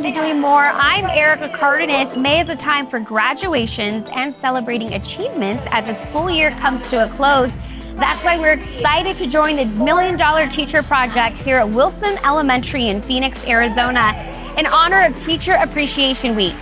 welcome to Doing More. I'm Erica Cardenas. May is a time for graduations and celebrating achievements as the school year comes to a close. That's why we're excited to join the $1 Million Teacher Project here at Wilson Elementary in Phoenix, Arizona, in honor of Teacher Appreciation Week.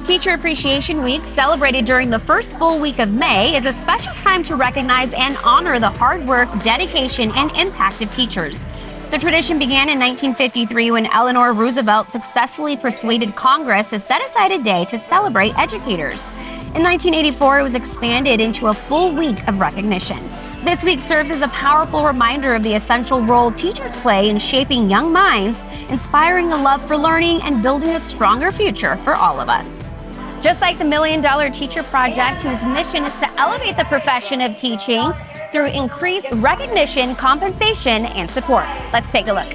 Teacher Appreciation Week, celebrated during the first full week of May, is a special time to recognize and honor the hard work, dedication, and impact of teachers. The tradition began in 1953 when Eleanor Roosevelt successfully persuaded Congress to set aside a day to celebrate educators. In 1984, it was expanded into a full week of recognition. This week serves as a powerful reminder of the essential role teachers play in shaping young minds, inspiring a love for learning, and building a stronger future for all of us. Just like the $1 Million Teacher Project, whose mission is to elevate the profession of teaching through increased recognition, compensation, and support. Let's take a look.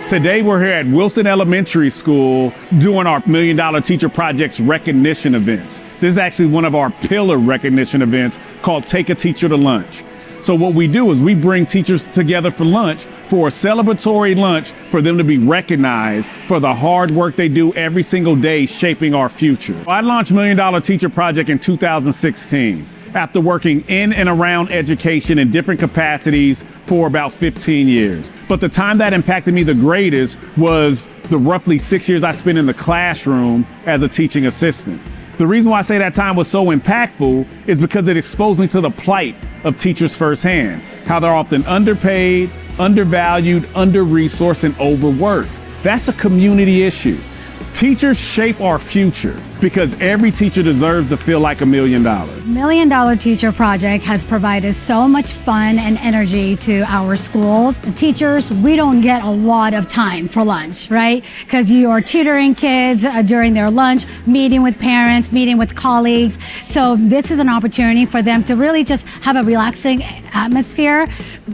Today we're here at Wilson Elementary School doing our $1 Million Teacher Project's recognition events. This is actually one of our pillar recognition events called Take a Teacher to Lunch. So what we do is we bring teachers together for lunch, for a celebratory lunch, for them to be recognized for the hard work they do every single day shaping our future. I launched $1 Million Teacher Project in 2016 after working in and around education in different capacities for about 15 years. But the time that impacted me the greatest was the roughly 6 years I spent in the classroom as a teaching assistant. The reason why I say that time was so impactful is because it exposed me to the plight of teachers firsthand, how they're often underpaid, undervalued, under-resourced, and overworked. That's a community issue. Teachers shape our future because every teacher deserves to feel like $1 million. $1 Million Teacher Project has provided so much fun and energy to our schools. The teachers, we don't get a lot of time for lunch, right? Because you are tutoring kids during their lunch, meeting with parents, meeting with colleagues. So this is an opportunity for them to really just have a relaxing atmosphere,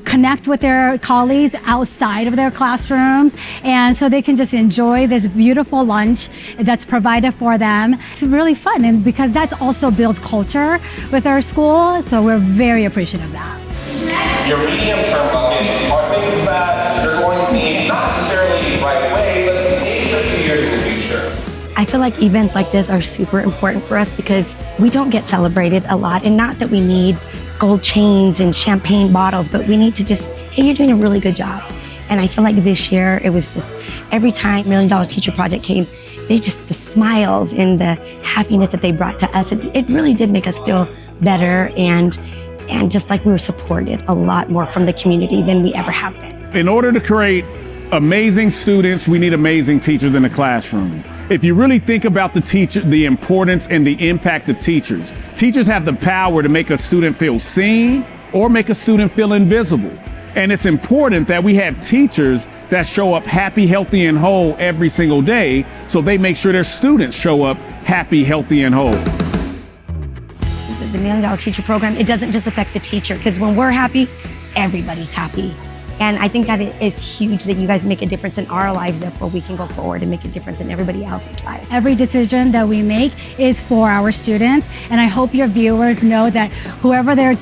connect with their colleagues outside of their classrooms, and so they can just enjoy this beautiful lunch that's provided for them. It's really fun, and because that also builds culture with our school, so we're very appreciative of that. Your medium-term bucket are things that you're going to need, not necessarily right away, but maybe a few years in the future. I feel like events like this are super important for us because we don't get celebrated a lot, and not that we need gold chains and champagne bottles, but we need to just, hey, you're doing a really good job. And I feel like this year, it was just every time $1 Million Teacher Project came, they just, the smiles and the happiness that they brought to us, it really did make us feel better and just like we were supported a lot more from the community than we ever have been. In order to create amazing students, we need amazing teachers in the classroom. If you really think about the importance and the impact of teachers, teachers have the power to make a student feel seen or make a student feel invisible. And it's important that we have teachers that show up happy, healthy, and whole every single day, so they make sure their students show up happy, healthy, and whole. The $1 Million Teacher Program, it doesn't just affect the teacher, because when we're happy, everybody's happy. And I think that it is huge that you guys make a difference in our lives, therefore we can go forward and make a difference in everybody else's life. Every decision that we make is for our students, and I hope your viewers know that whoever their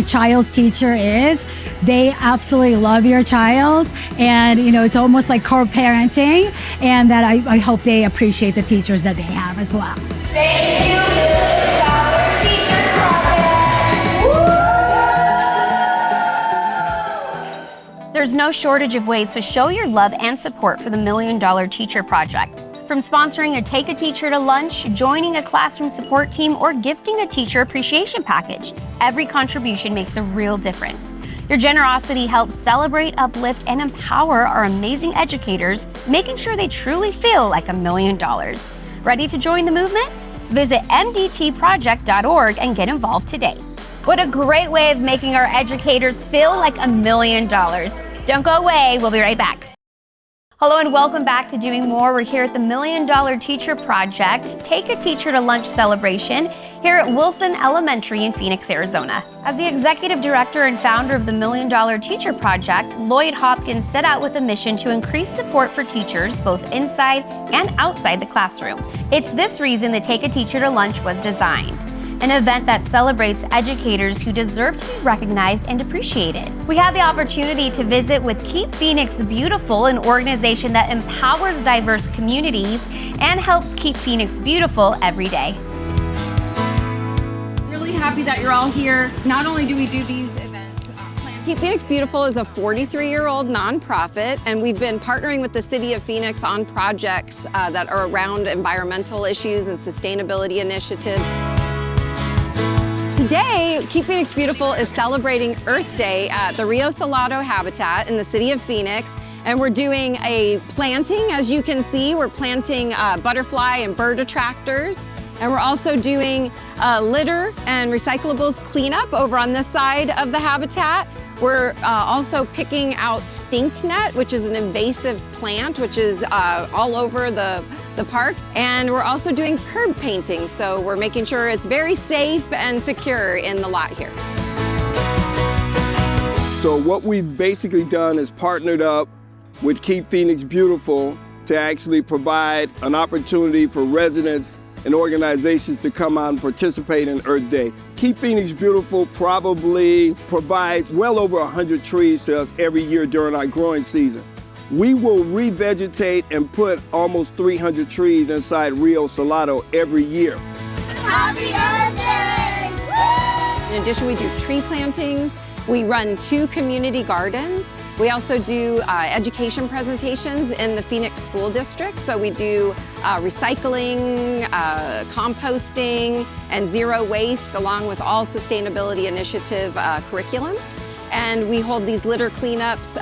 child's teacher is, they absolutely love your child, and it's almost like co-parenting, and that I hope they appreciate the teachers that they have as well. Thank you, Teacher Project. There's no shortage of ways to show your love and support for the $1 Million Teacher Project. From sponsoring a Take a Teacher to Lunch, joining a classroom support team, or gifting a teacher appreciation package, every contribution makes a real difference. Your generosity helps celebrate, uplift, and empower our amazing educators, making sure they truly feel like $1 million. Ready to join the movement? Visit mdtproject.org and get involved today. What a great way of making our educators feel like $1 million. Don't go away, we'll be right back. Hello and welcome back to Doing More. We're here at the $1 Million Teacher Project, Take a Teacher to Lunch celebration here at Wilson Elementary in Phoenix, Arizona. As the executive director and founder of the $1 Million Teacher Project, Lloyd Hopkins set out with a mission to increase support for teachers both inside and outside the classroom. It's this reason the Take a Teacher to Lunch was designed. an event that celebrates educators who deserve to be recognized and appreciated. We had the opportunity to visit with Keep Phoenix Beautiful, an organization that empowers diverse communities and helps keep Phoenix beautiful every day. Really happy that you're all here. Not only do we do these events, Keep Phoenix Beautiful is a 43-year-old nonprofit, and we've been partnering with the City of Phoenix on projects that are around environmental issues and sustainability initiatives. Today, Keep Phoenix Beautiful is celebrating Earth Day at the Rio Salado habitat in the City of Phoenix, and we're doing a planting. As you can see, we're planting butterfly and bird attractors. And we're also doing litter and recyclables cleanup over on this side of the habitat. We're also picking out stinknet, which is an invasive plant, which is all over the park. And we're also doing curb painting. So we're making sure it's very safe and secure in the lot here. So what we've basically done is partnered up with Keep Phoenix Beautiful to actually provide an opportunity for residents and organizations to come out and participate in Earth Day. Keep Phoenix Beautiful probably provides well over 100 trees to us every year during our growing season. We will revegetate and put almost 300 trees inside Rio Salado every year. Happy Earth Day! In addition, we do tree plantings. We run 2 community gardens. We also do education presentations in the Phoenix School District. So we do recycling, composting, and zero waste, along with all sustainability initiative curriculum. And we hold these litter cleanups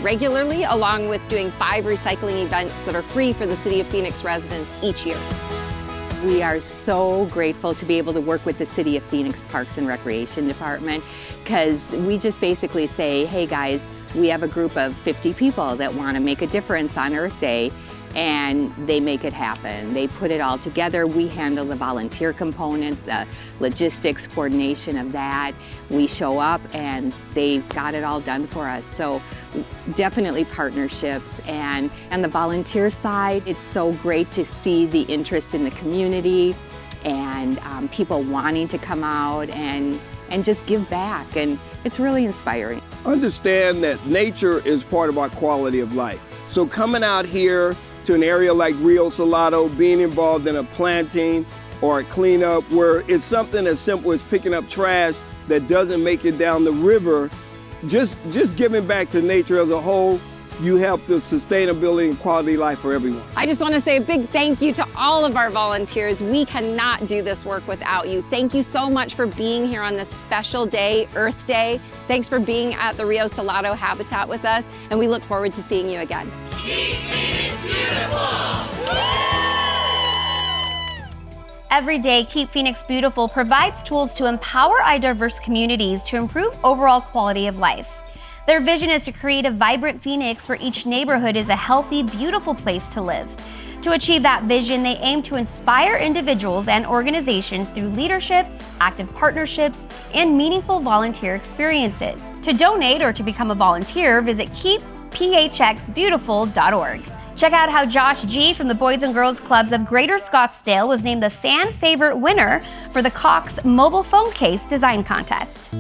regularly, along with doing 5 recycling events that are free for the City of Phoenix residents each year. We are so grateful to be able to work with the City of Phoenix Parks and Recreation Department, because we just basically say, hey guys, we have a group of 50 people that want to make a difference on Earth Day, and they make it happen. They put it all together. We handle the volunteer component, the logistics coordination of that. We show up and they've got it all done for us. So definitely partnerships. And the volunteer side, it's so great to see the interest in the community and people wanting to come out and just give back. And it's really inspiring. Understand that nature is part of our quality of life. So coming out here to an area like Rio Salado, being involved in a planting or a cleanup where it's something as simple as picking up trash that doesn't make it down the river, just giving back to nature as a whole, you help the sustainability and quality of life for everyone. I just want to say a big thank you to all of our volunteers. We cannot do this work without you. Thank you so much for being here on this special day, Earth Day. Thanks for being at the Rio Salado habitat with us, and we look forward to seeing you again. Keep Phoenix beautiful! Every day, Keep Phoenix Beautiful provides tools to empower our diverse communities to improve overall quality of life. Their vision is to create a vibrant Phoenix where each neighborhood is a healthy, beautiful place to live. To achieve that vision, they aim to inspire individuals and organizations through leadership, active partnerships, and meaningful volunteer experiences. To donate or to become a volunteer, visit keepphxbeautiful.org. Check out how Josh G. from the Boys and Girls Clubs of Greater Scottsdale was named the fan favorite winner for the Cox Mobile Phone Case Design Contest.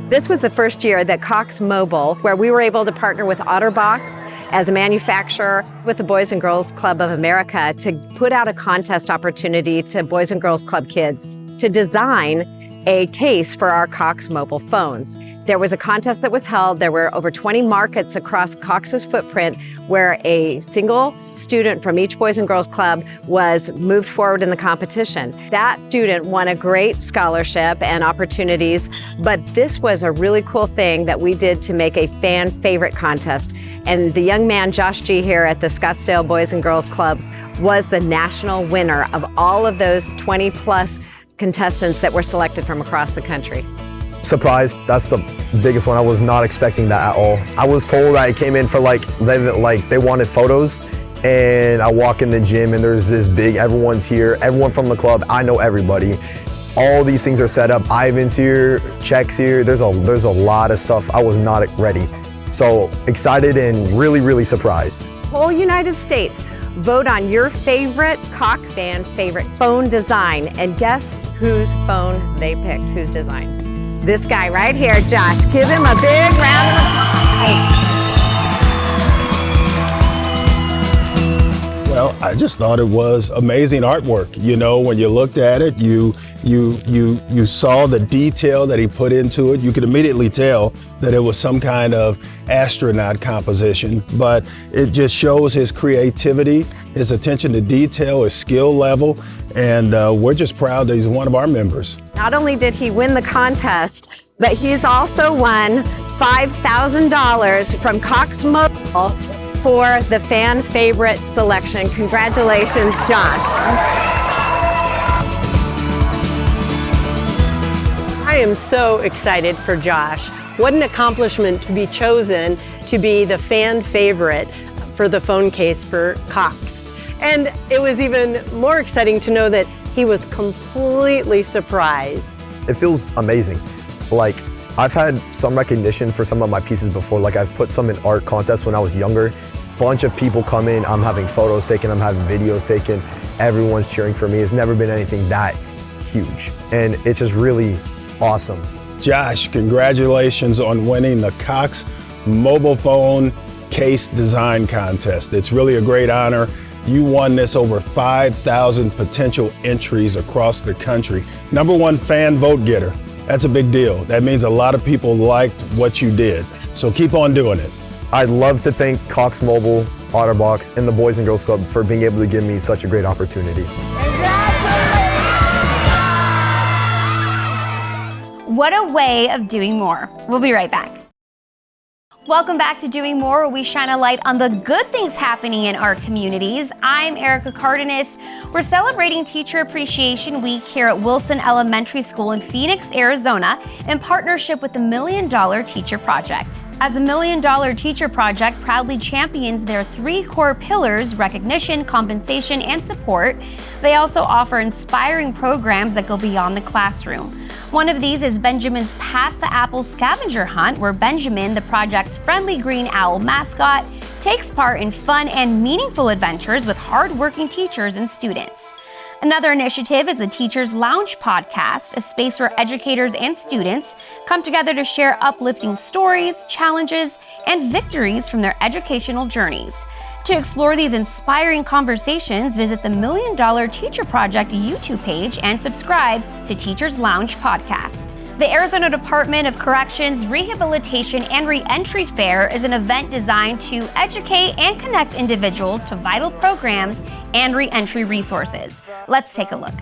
This was the first year that Cox Mobile, where we were able to partner with OtterBox as a manufacturer with the Boys and Girls Club of America to put out a contest opportunity to Boys and Girls Club kids to design a case for our Cox mobile phones. There was a contest that was held. There were over 20 markets across Cox's footprint where a single student from each Boys and Girls Club was moved forward in the competition. That student won a great scholarship and opportunities, but this was a really cool thing that we did to make a fan favorite contest. And the young man, Josh G. here at the Scottsdale Boys and Girls Clubs was the national winner of all of those 20 plus contestants that were selected from across the country. Surprised, that's the biggest one. I was not expecting that at all. I was told I came in for they wanted photos, and I walk in the gym and there's this big, everyone's here, everyone from the club, I know everybody. All these things are set up, Ivan's here, Check's here, there's a lot of stuff. I was not ready. So excited and really, really surprised. Whole United States, Vote on your favorite Cox fan favorite phone design, and guess whose phone they picked, whose design? This guy right here, Josh. Give him a big round of applause. Well, I just thought it was amazing artwork. You know, when you looked at it, you saw the detail that he put into it. You could immediately tell that it was some kind of astronaut composition, but it just shows his creativity, his attention to detail, his skill level, and we're just proud that he's one of our members. Not only did he win the contest, but he's also won $5,000 from Cox Mobile for the fan favorite selection. Congratulations, Josh. I am so excited for Josh. What an accomplishment to be chosen to be the fan favorite for the phone case for Cox. And it was even more exciting to know that he was completely surprised. It feels amazing. Like, I've had some recognition for some of my pieces before. Like, I've put some in art contests when I was younger. Bunch of people come in, I'm having photos taken, I'm having videos taken, everyone's cheering for me. It's never been anything that huge, and it's just really awesome. Josh, congratulations on winning the Cox Mobile Phone Case Design Contest. It's really a great honor. You won this over 5,000 potential entries across the country. #1 fan vote getter. That's a big deal. That means a lot of people liked what you did. So keep on doing it. I'd love to thank Cox Mobile, OtterBox, and the Boys and Girls Club for being able to give me such a great opportunity. What a way of doing more. We'll be right back. Welcome back to Doing More, where we shine a light on the good things happening in our communities. I'm Erica Cardenas. We're celebrating Teacher Appreciation Week here at Wilson Elementary School in Phoenix, Arizona, in partnership with the $1 Million Teacher Project. As the $1 Million Teacher Project proudly champions their 3 core pillars: recognition, compensation, and support, they also offer inspiring programs that go beyond the classroom. One of these is Benjamin's Pass the Apple Scavenger Hunt, where Benjamin, the project's friendly green owl mascot, takes part in fun and meaningful adventures with hardworking teachers and students. Another initiative is the Teachers Lounge podcast, a space where educators and students come together to share uplifting stories, challenges, and victories from their educational journeys. To explore these inspiring conversations, visit the $1 Million Teacher Project YouTube page and subscribe to Teachers Lounge podcast. The Arizona Department of Corrections Rehabilitation and Reentry Fair is an event designed to educate and connect individuals to vital programs and reentry resources. Let's take a look.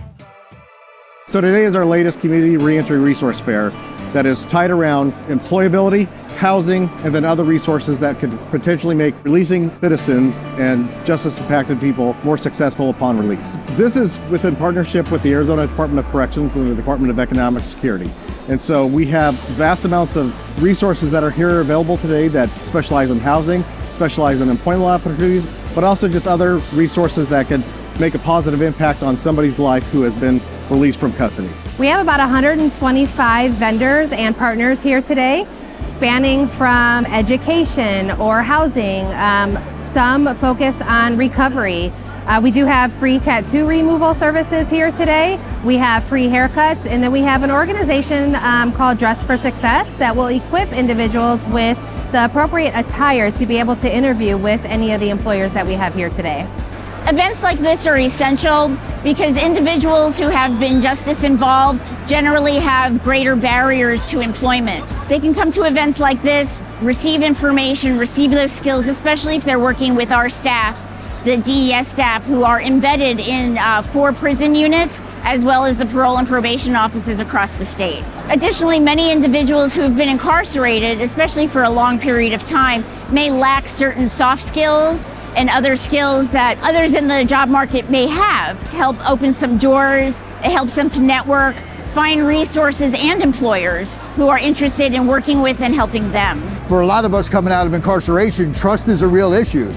So today is our latest community reentry resource fair that is tied around employability, housing, and then other resources that could potentially make releasing citizens and justice-impacted people more successful upon release. This is within partnership with the Arizona Department of Corrections and the Department of Economic Security. And so we have vast amounts of resources that are here available today that specialize in housing, specialize in employment opportunities, but also just other resources that can make a positive impact on somebody's life who has been released from custody. We have about 125 vendors and partners here today, spanning from education or housing. Some focus on recovery. We do have free tattoo removal services here today. We have free haircuts, and then we have an organization called Dress for Success that will equip individuals with the appropriate attire to be able to interview with any of the employers that we have here today. Events like this are essential because individuals who have been justice involved generally have greater barriers to employment. They can come to events like this, receive information, receive those skills, especially if they're working with our staff, the DES staff who are embedded in 4 prison units, as well as the parole and probation offices across the state. Additionally, many individuals who have been incarcerated, especially for a long period of time, may lack certain soft skills and other skills that others in the job market may have. To help open some doors, it helps them to network, find resources and employers who are interested in working with and helping them. For a lot of us coming out of incarceration, trust is a real issue.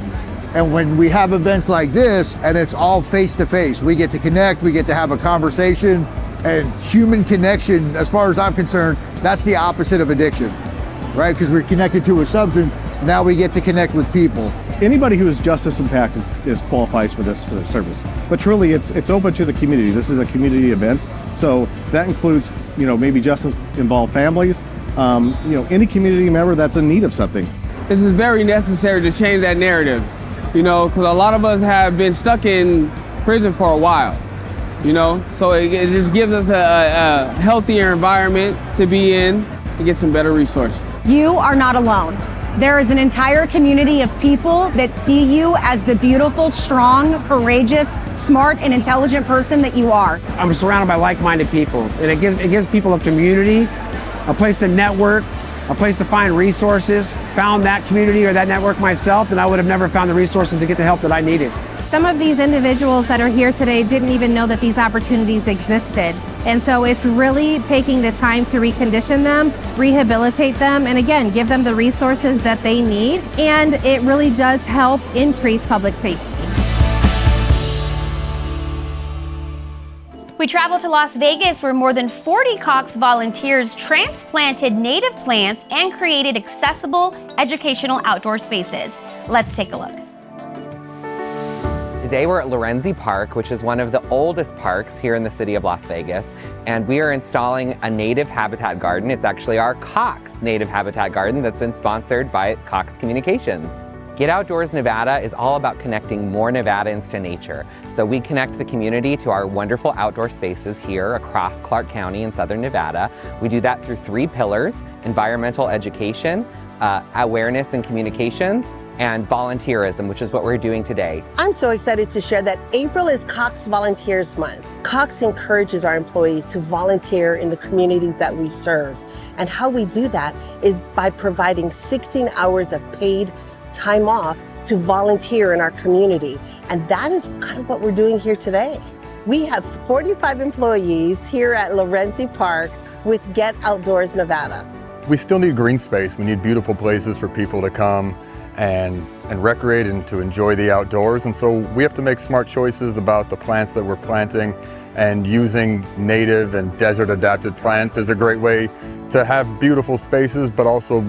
And when we have events like this, and it's all face-to-face, we get to connect, we get to have a conversation, and human connection, as far as I'm concerned, that's the opposite of addiction, right? Because we're connected to a substance, now we get to connect with people. anybody who is justice impact is qualifies for this service. But truly, it's open to the community. This is a community event, so that includes maybe justice involved families, any community member that's in need of something. This is very necessary to change that narrative, because a lot of us have been stuck in prison for a while, so it just gives us a healthier environment to be in and get some better resources. You are not alone. There is an entire community of people that see you as the beautiful, strong, courageous, smart, and intelligent person that you are. I'm surrounded by like-minded people, and it gives people a community, a place to network, a place to find resources. Found that community or that network myself, and I would have never found the resources to get the help that I needed. Some of these individuals that are here today didn't even know that these opportunities existed. And so it's really taking the time to recondition them, rehabilitate them, and again, give them the resources that they need. And it really does help increase public safety. We traveled to Las Vegas, where more than 40 Cox volunteers transplanted native plants and created accessible educational outdoor spaces. Let's take a look. Today we're at Lorenzi Park, which is one of the oldest parks here in the city of Las Vegas, and we are installing a native habitat garden. It's actually our Cox native habitat garden that's been sponsored by Cox Communications. Get Outdoors Nevada is all about connecting more Nevadans to nature. So we connect the community to our wonderful outdoor spaces here across Clark County in Southern Nevada. We do that through 3 pillars: environmental education, awareness and communications, and volunteerism, which is what we're doing today. I'm so excited to share that April is Cox Volunteers Month. Cox encourages our employees to volunteer in the communities that we serve. And how we do that is by providing 16 hours of paid time off to volunteer in our community. And that is kind of what we're doing here today. We have 45 employees here at Lorenzi Park with Get Outdoors Nevada. We still need green space. We need beautiful places for people to come and recreate and to enjoy the outdoors. And so we have to make smart choices about the plants that we're planting, and using native and desert adapted plants is a great way to have beautiful spaces, but also,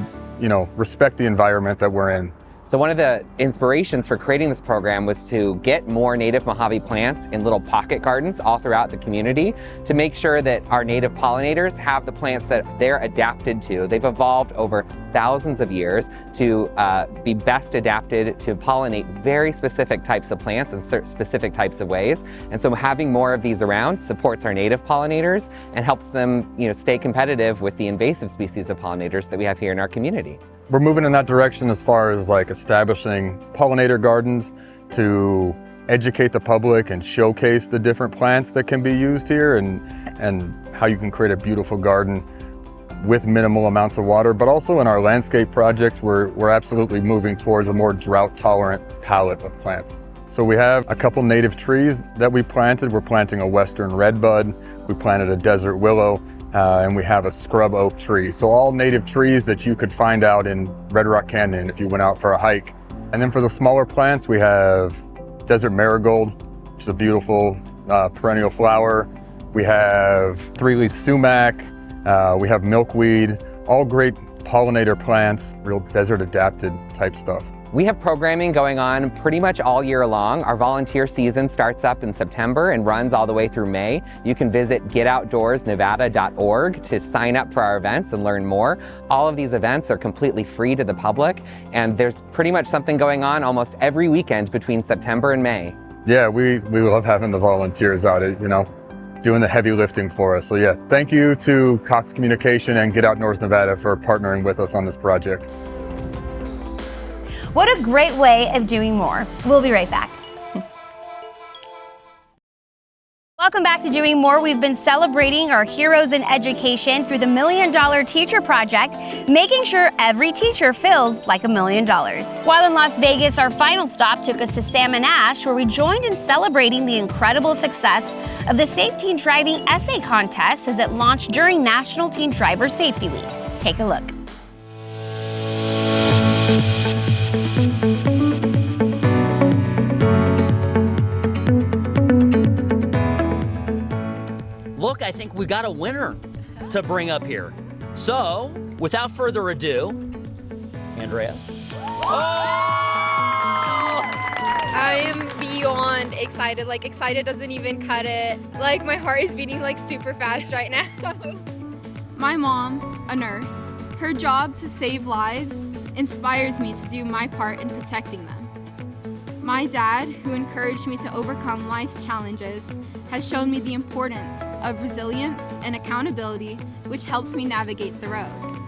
respect the environment that we're in. So one of the inspirations for creating this program was to get more native Mojave plants in little pocket gardens all throughout the community to make sure that our native pollinators have the plants that they're adapted to. They've evolved over thousands of years to be best adapted to pollinate very specific types of plants in specific types of ways. And so having more of these around supports our native pollinators and helps them stay competitive with the invasive species of pollinators that we have here in our community. We're moving in that direction as far as establishing pollinator gardens to educate the public and showcase the different plants that can be used here and how you can create a beautiful garden with minimal amounts of water. But also in our landscape projects, we're absolutely moving towards a more drought-tolerant palette of plants. So we have a couple native trees that we planted. We're planting a western redbud, we planted a desert willow, and we have a scrub oak tree. So all native trees that you could find out in Red Rock Canyon if you went out for a hike. And then for the smaller plants, we have desert marigold, which is a beautiful perennial flower. We have 3-leaf sumac, we have milkweed, all great pollinator plants, real desert adapted type stuff. We have programming going on pretty much all year long. Our volunteer season starts up in September and runs all the way through May. You can visit getoutdoorsnevada.org to sign up for our events and learn more. All of these events are completely free to the public, and there's pretty much something going on almost every weekend between September and May. Yeah, we love having the volunteers out, doing the heavy lifting for us. So yeah, thank you to Cox Communication and Get Outdoors Nevada for partnering with us on this project. What a great way of doing more. We'll be right back. Welcome back to Doing More. We've been celebrating our heroes in education through the $1 Million Teacher Project, making sure every teacher feels like $1 million. While in Las Vegas, our final stop took us to Salmon Ash, where we joined in celebrating the incredible success of the Safe Teen Driving Essay Contest as it launched during National Teen Driver Safety Week. Take a look. Look, I think we got a winner to bring up here. So, without further ado, Andrea. Oh! I am beyond excited. Like, excited doesn't even cut it. Like, my heart is beating like super fast right now. My mom, a nurse, her job to save lives inspires me to do my part in protecting them. My dad, who encouraged me to overcome life's challenges, has shown me the importance of resilience and accountability, which helps me navigate the road.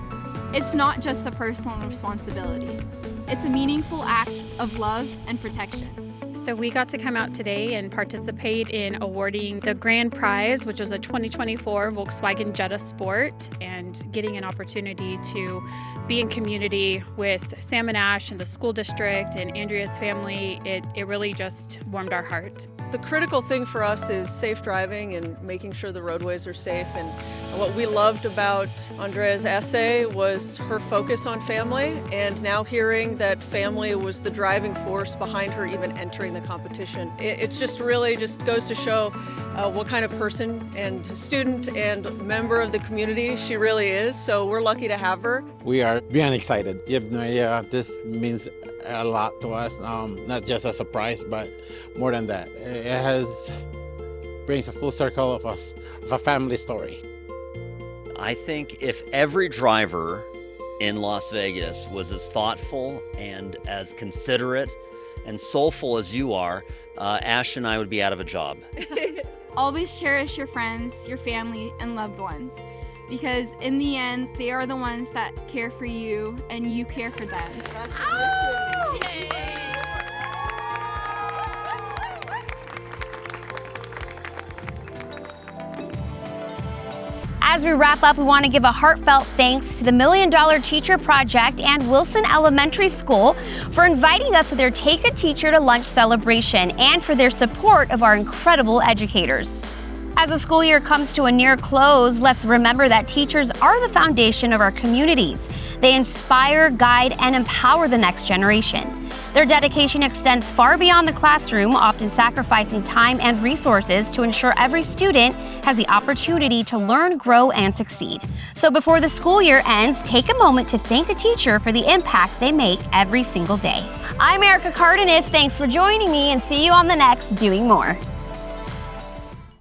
It's not just a personal responsibility. It's a meaningful act of love and protection. So we got to come out today and participate in awarding the grand prize, which was a 2024 Volkswagen Jetta Sport, and getting an opportunity to be in community with Sam and Ash and the school district and Andrea's family. It really just warmed our heart. The critical thing for us is safe driving and making sure the roadways are safe. And what we loved about Andrea's essay was her focus on family, and now hearing that family was the driving force behind her even entering the competition. It's just really just goes to show what kind of person and student and member of the community she really is. So we're lucky to have her. We are beyond excited. You have no idea, this means a lot to us, not just as a prize, but more than that. It brings a full circle of us, of a family story. I think if every driver in Las Vegas was as thoughtful and as considerate and soulful as you are, Ash and I would be out of a job. Always cherish your friends, your family, and loved ones, because in the end, they are the ones that care for you and you care for them. As we wrap up, we want to give a heartfelt thanks to the $1 Million Teacher Project and Wilson Elementary School for inviting us to their Take a Teacher to Lunch celebration and for their support of our incredible educators. As the school year comes to a near close, let's remember that teachers are the foundation of our communities. They inspire, guide, and empower the next generation. Their dedication extends far beyond the classroom, often sacrificing time and resources to ensure every student has the opportunity to learn, grow, and succeed. So before the school year ends, take a moment to thank a teacher for the impact they make every single day. I'm Erica Cardenas. Thanks for joining me, and see you on the next Doing More.